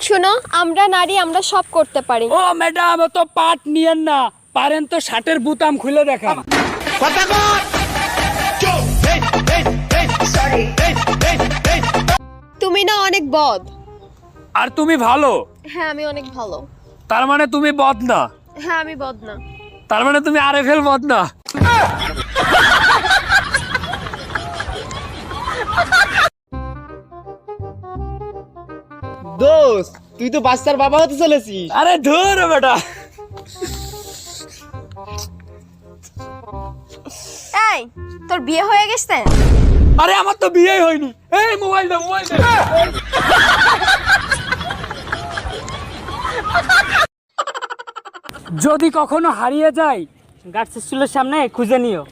শোনো, আমরা নারী, আমরা সব করতে পারি। ও ম্যাডাম, তো পাট নিয়েন না, পারেন তো শার্টের বুতাম খুলে দেখান। তুমি না অনেক বদ। আর তুমি ভালো? হ্যাঁ, আমি অনেক ভালো। তার মানে তুমি বদ না? হ্যাঁ, আমি বদ না। তার মানে তুমি আরএফএল বদ না? দোস্ত, তুই তো বাচ্চার বাবা হতে চলেছিস। আরে ধুর বেটা। এই, তোর বিয়ে হয়ে গেছে? আরে আমার তো বিয়েই হয়নি। এই মোবাইল দে, মোবাইল দে। যদি কখনো হারিয়ে যায়, গার্ডস স্কুলের সামনে খুঁজে নিও।